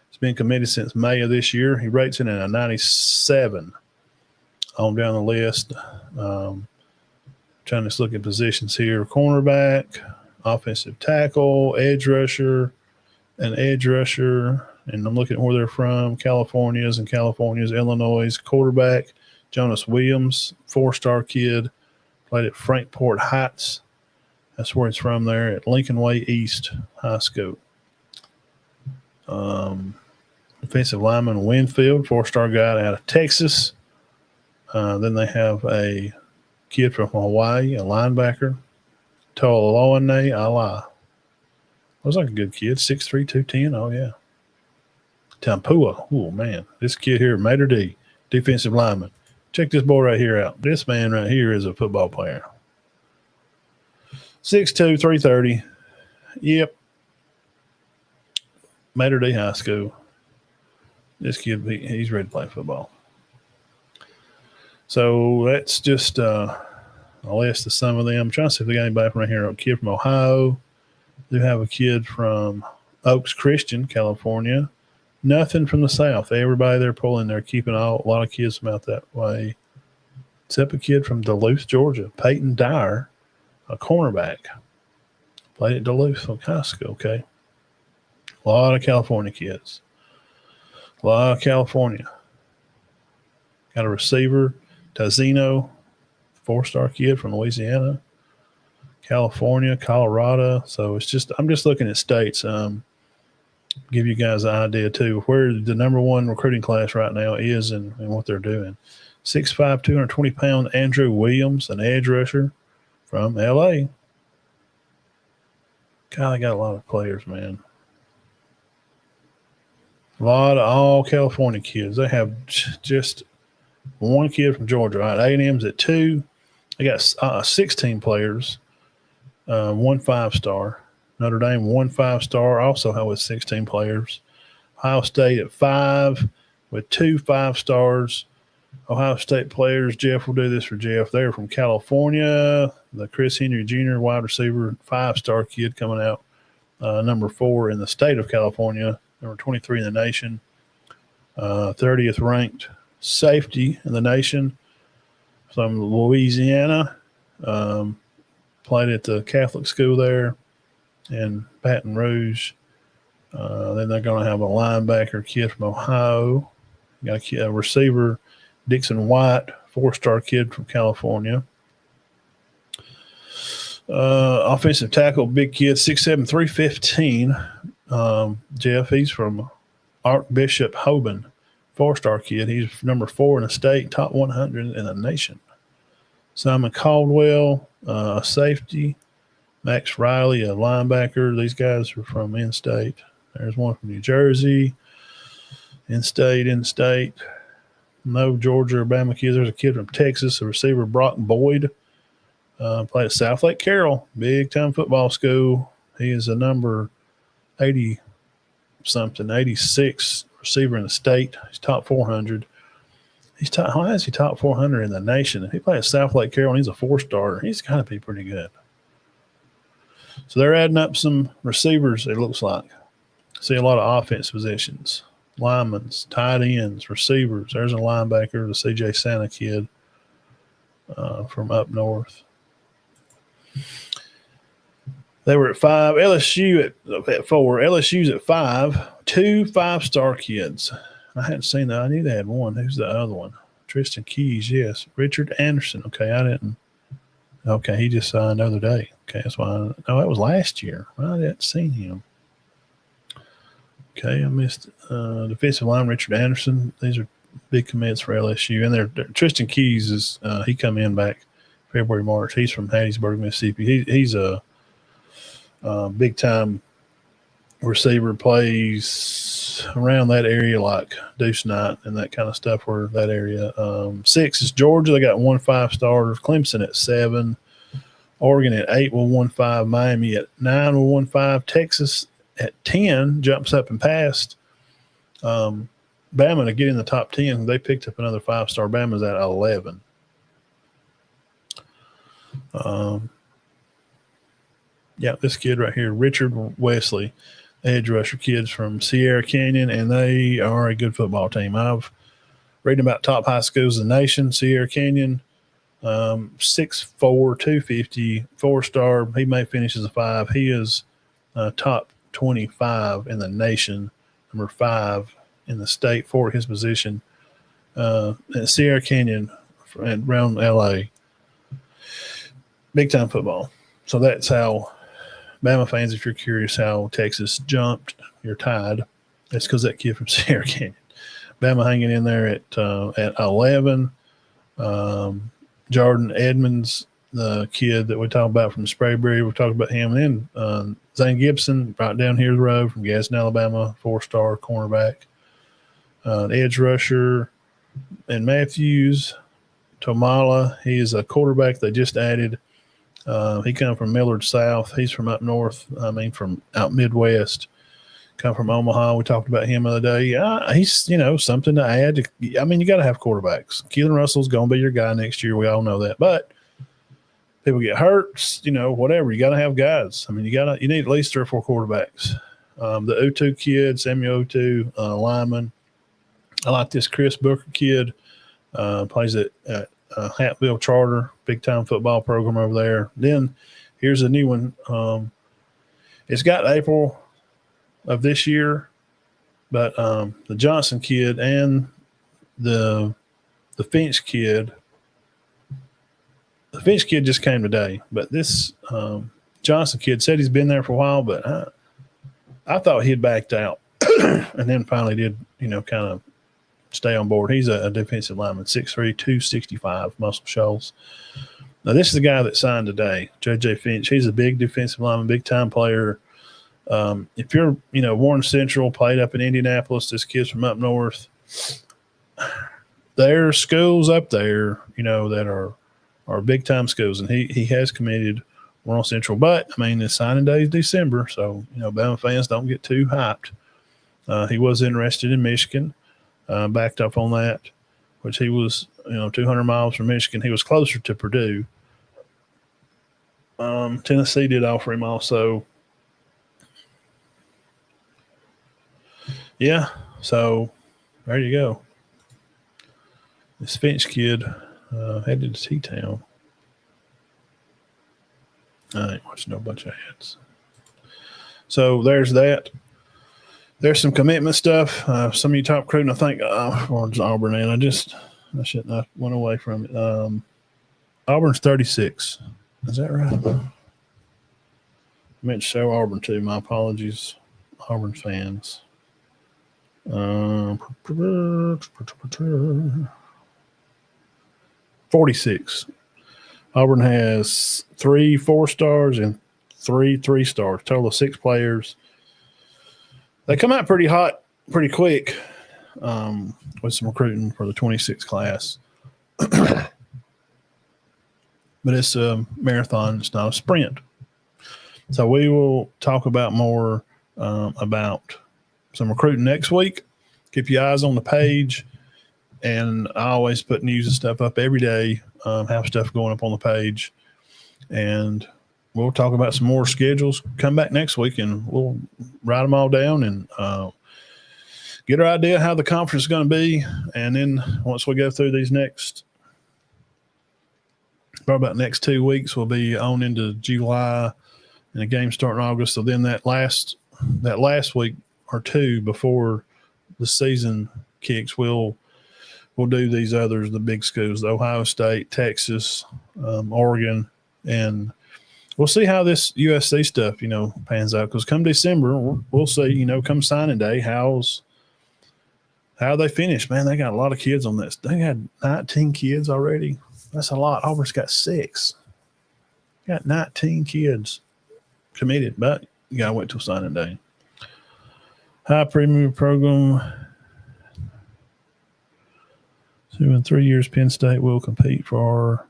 He's been committed since May of this year. He rates in at a 97 on down the list. Trying to look at positions here. Cornerback, offensive tackle, edge rusher, and I'm looking at where they're from. California's, Illinois. Quarterback, Jonas Williams, 4-star kid. Played at Frankport Heights. That's where he's from there at Lincoln Way East High School. Defensive lineman Winfield, 4-star guy out of Texas. Then they have a kid from Hawaii, a linebacker, Tolone Ala. Looks like a good kid, 6'3", 210. Oh, yeah. Tampua. Oh, man. This kid here, Mater D, defensive lineman. Check this boy right here out. This man right here is a football player. 6'2", 330. Yep. Mater D High School. This kid, he's ready to play football. So that's just a list of some of them. I'm trying to see if they got anybody from right here. A kid from Ohio. They have a kid from Oaks Christian, California. Nothing from the South. Everybody they're pulling, they're keeping a lot of kids from out that way. Except a kid from Duluth, Georgia. Peyton Dyer, a cornerback. Played at Duluth High School, okay. A lot of California kids. A lot of California. Got a receiver, Tazino, 4-star kid from Louisiana, California, Colorado. So it's just, I'm just looking at states. Give you guys an idea too where the number one recruiting class right now is and what they're doing. 6'5", 220-pound Andrew Williams, an edge rusher from LA. God, they got a lot of players, man. A lot of all California kids. They have just one kid from Georgia. Right, A&M's at 2. They got 16 players. 1 5-star. Notre Dame 1 5-star. Also with 16 players. Ohio State at 5 with 2 5-stars. Ohio State players. Jeff will do this for Jeff. They're from California. The Chris Henry Jr. wide receiver, 5-star kid coming out. Number 4 in the state of California. Number 23 in the nation. 30th ranked safety in the nation from Louisiana. Played at the Catholic school there in Baton Rouge. Then they're going to have a linebacker kid from Ohio. Got a receiver, Dixon White, 4-star kid from California. Offensive tackle, big kid, 6'7", 315. Jeff, he's from Archbishop Hoban, 4-star kid. He's number 4 in the state, top 100 in the nation. Simon Caldwell, a safety. Max Riley, a linebacker. These guys are from in-state. There's one from New Jersey. In-state. No Georgia or Bama kids. There's a kid from Texas, a receiver, Brock Boyd. Played at South Lake Carroll, big-time football school. He is a number 80-something, 86 receiver in the state. He's top 400. How is he top 400 in the nation? If he played at South Lake Carroll and he's a 4-star, he's got to be pretty good. So they're adding up some receivers, it looks like. See a lot of offense positions. Linemen, tight ends, receivers. There's a linebacker, the C.J. Santa kid from up north. They were at 5. LSU at 4. LSU's at 5. 2 5-star kids. I hadn't seen that. I knew they had one. Who's the other one? Tristan Keys, yes. Richard Anderson. Okay, I didn't. Okay, he just signed the other day. Okay, that's why. No, that was last year. I hadn't seen him. Okay, I missed defensive line, Richard Anderson. These are big commits for LSU. And they're Tristan Keys is he come in back February, March. He's from Hattiesburg, Mississippi. He's a big time receiver, plays around that area like Deuce Knight and that kind of stuff where that area. 6 is Georgia. They got 1 5-star. Clemson at 7. Oregon at 8 with 1 5. Miami at 9 with 1 5. Texas at 10 jumps up and passed. Bama to get in the top 10. They picked up another 5-star. Bama's at 11. This kid right here, Richard Wesley, edge rusher kids from Sierra Canyon, and they are a good football team. I've read about top high schools in the nation. Sierra Canyon, 6'4", 250, 4-star. He may finish as a 5. He is top 25 in the nation, number 5 in the state for his position. At Sierra Canyon around L.A., big-time football. So that's how Bama fans, if you're curious how Texas jumped, you're tied. That's because that kid from Sierra Canyon. Bama hanging in there at 11. Jordan Edmonds, the kid that we talked about from Sprayberry, we talked about him. And then Zane Gibson, right down here the road from Gadsden, Alabama, 4-star cornerback. Edge rusher. And Matthews Tomala, he is a quarterback they just added. He come from Millard South. He's from up north. From out Midwest. Come from Omaha. We talked about him the other day. He's, something to add. You got to have quarterbacks. Keelan Russell's going to be your guy next year. We all know that. But people get hurt, whatever. You got to have guys. You need at least 3 or 4 quarterbacks. The Utu kid, Samuel Utu, lineman. I like this Chris Booker kid. Plays at Hatfield Charter, big-time football program over there. Then here's a new one. It's got April of this year, but the Johnson kid and the Finch kid just came today. But this Johnson kid said he's been there for a while, but I thought he'd backed out and then finally did, kind of stay on board. He's a defensive lineman, 6'3", 265, Muscle Shoals. Now, this is the guy that signed today, J.J. Finch. He's a big defensive lineman, big-time player. If you're, Warren Central played up in Indianapolis, this kid's from up north. There's schools up there, that are big time schools, and he has committed Warren Central. But I mean, the signing day is December, so Bama fans don't get too hyped. He was interested in Michigan, backed up on that, which he was 200 miles from Michigan. He was closer to Purdue. Tennessee did offer him also. Yeah, so there you go. This Finch kid headed to T-Town. I ain't watching no bunch of ads. So there's that. There's some commitment stuff. Some of you top recruiting, I think, Auburn, and I went away from it. Auburn's 36. Is that right? I meant to show Auburn too. My apologies, Auburn fans. 46. Auburn has 3 4-stars and 3 3-stars, total of 6 players. They come out pretty hot, pretty quick with some recruiting for the 26 class. But it's a marathon. It's not a sprint. So we will talk about more about some recruiting next week. Keep your eyes on the page. And I always put news and stuff up every day, have stuff going up on the page. And we'll talk about some more schedules. Come back next week and we'll write them all down and get our idea how the conference is going to be. And then once we go through these next 2 weeks, we'll be on into July and the game starting August. So then that last week or two before the season kicks, we'll do these others, the big schools, the Ohio State, Texas, Oregon, and we'll see how this USC stuff, pans out. Because come December, we'll see, come signing day, how they finish. Man, they got a lot of kids on this. They had 19 kids already. That's a lot. Auburn's got 6. Got 19 kids committed, but you got to wait till signing day. High premium program. So in 3 years, Penn State will compete for.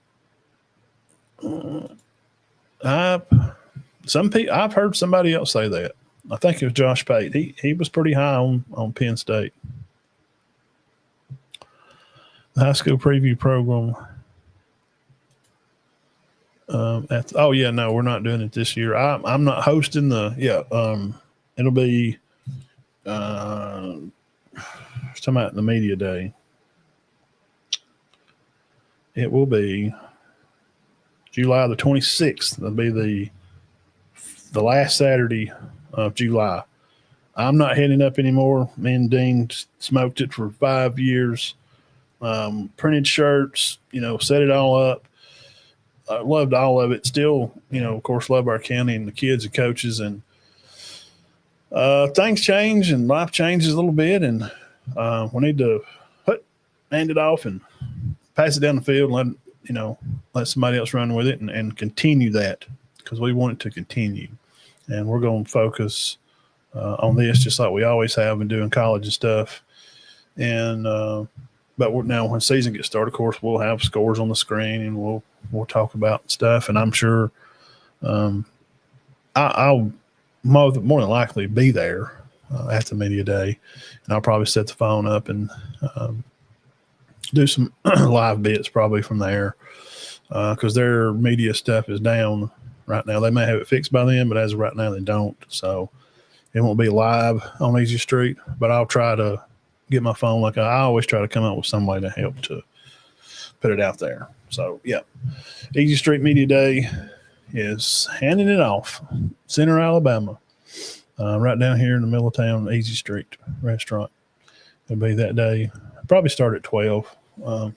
I've heard somebody else say that. I think it was Josh Pate. He was pretty high on Penn State. The high school preview program. We're not doing it this year. I'm not hosting it'll be talking about the media day. It will be July the 26th. That'll be the last Saturday of July. I'm not heading up anymore. Me and Dean smoked it for 5 years. Printed shirts, set it all up. I loved all of it. Still, of course, love our county and the kids and coaches. And things change and life changes a little bit. And we need to hand it off and pass it down the field and let somebody else run with it and continue that, because we want it to continue. And we're going to focus on this just like we always have been doing college and stuff. And but now when season gets started, of course, we'll have scores on the screen and we'll talk about stuff. And I'm sure I'll more than likely be there at the media day, and I'll probably set the phone up and do some live bits probably from there, because their media stuff is down right now. They may have it fixed by then, but as of right now, they don't. So it won't be live on Easy Street, but I'll try to get my phone. Like I always try to come up with some way to help to put it out there. So, yeah, Easy Street Media Day is handing it off. Center, Alabama, right down here in the middle of town, Easy Street restaurant. It'll be that day. Probably start at 12.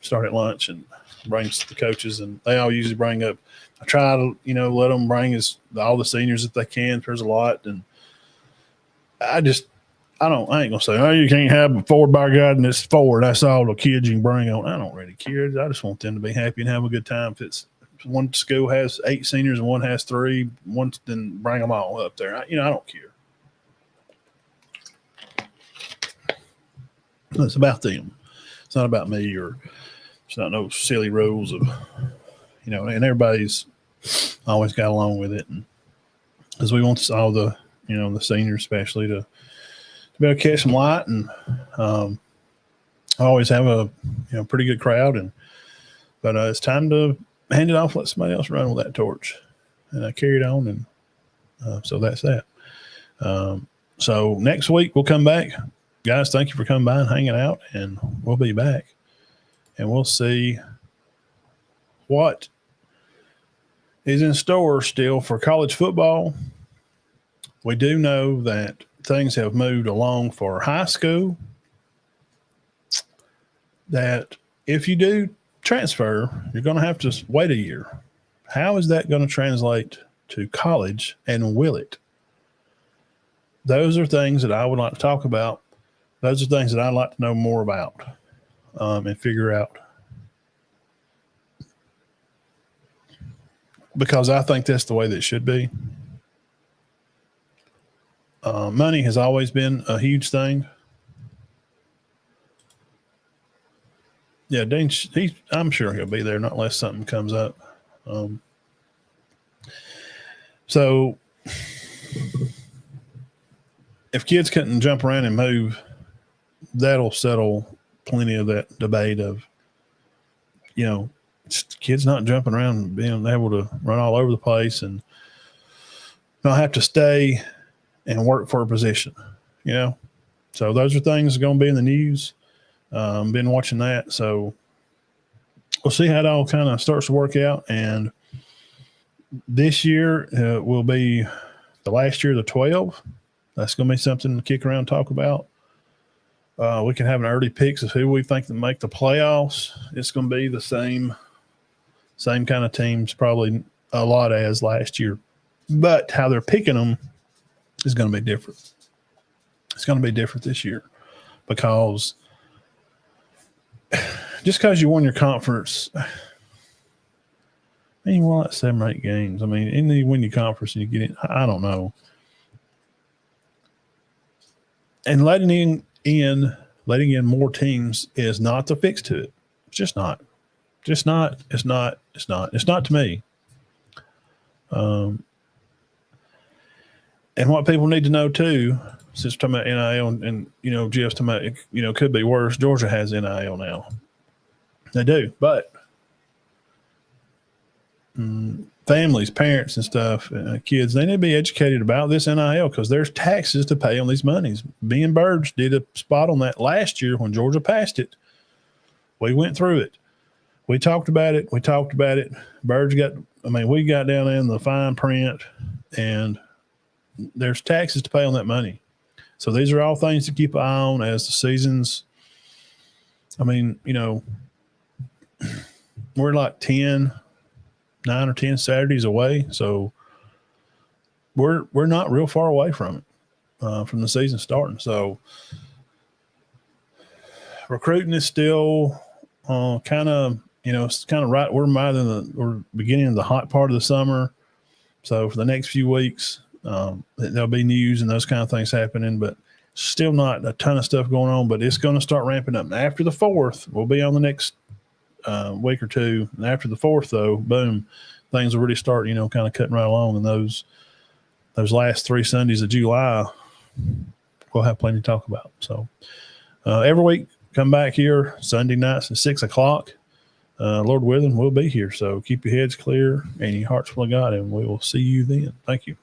Start at lunch and bring the coaches, and they all usually bring up. I try to, let them bring all the seniors that they can. There's a lot, and I ain't gonna say, oh, you can't have a forward bar guide and it's 4. That's all the kids you can bring on. I don't really care. I just want them to be happy and have a good time. If one school has 8 seniors and one has 3, then bring them all up there. I don't care. It's about them. It's not about me, or it's not no silly rules of, and everybody's always got along with it. And because we want all the, the seniors especially to be able to catch some light. And I always have a, pretty good crowd. But it's time to hand it off, let somebody else run with that torch. And I carry it on. And so that's that. So next week we'll come back. Guys, thank you for coming by and hanging out, and we'll be back. And we'll see what is in store still for college football. We do know that things have moved along for high school, that if you do transfer, you're going to have to wait a year. How is that going to translate to college, and will it? Those are things that I would like to talk about. Those are things that I'd like to know more about and figure out. Because I think that's the way that it should be. Money has always been a huge thing. Yeah, Dean, I'm sure he'll be there, not unless something comes up. So if kids couldn't jump around and move, that'll settle plenty of that debate of, kids not jumping around and being able to run all over the place and not have to stay and work for a position, So those are things that are going to be in the news. Been watching that. So we'll see how it all kind of starts to work out. And this year will be the last year of the 12. That's going to be something to kick around and talk about. We can have an early picks of who we think to make the playoffs. It's going to be the same kind of teams, probably a lot as last year. But how they're picking them is going to be different. It's going to be different this year because just because you won your conference, and you won like 7 or 8 games. I mean, and then you win your conference and you get in. I don't know. And letting in more teams is not the fix to it. It's just not. It's not to me. And what people need to know too, since we're talking about NIL and Jeff's talking about, could be worse. Georgia has NIL now. They do, but families, parents and stuff, kids, they need to be educated about this NIL because there's taxes to pay on these monies. Me and Burge did a spot on that last year when Georgia passed it. We went through it. We talked about it. Burge we got down in the fine print, and there's taxes to pay on that money. So these are all things to keep an eye on as the seasons. We're like 9 or 10 Saturdays away. So we're not real far away from it, from the season starting. So recruiting is still kind of, it's kind of right. We're beginning of the hot part of the summer. So for the next few weeks, there'll be news and those kind of things happening, but still not a ton of stuff going on, but it's going to start ramping up. And after the 4th, we'll be on the next week or two. And after the 4th, though, boom, things will really start, kind of cutting right along. And those last 3 Sundays of July, we'll have plenty to talk about. So every week, come back here Sunday nights at 6 o'clock. Lord willing, we'll be here. So keep your heads clear and your hearts full of God, and we will see you then. Thank you.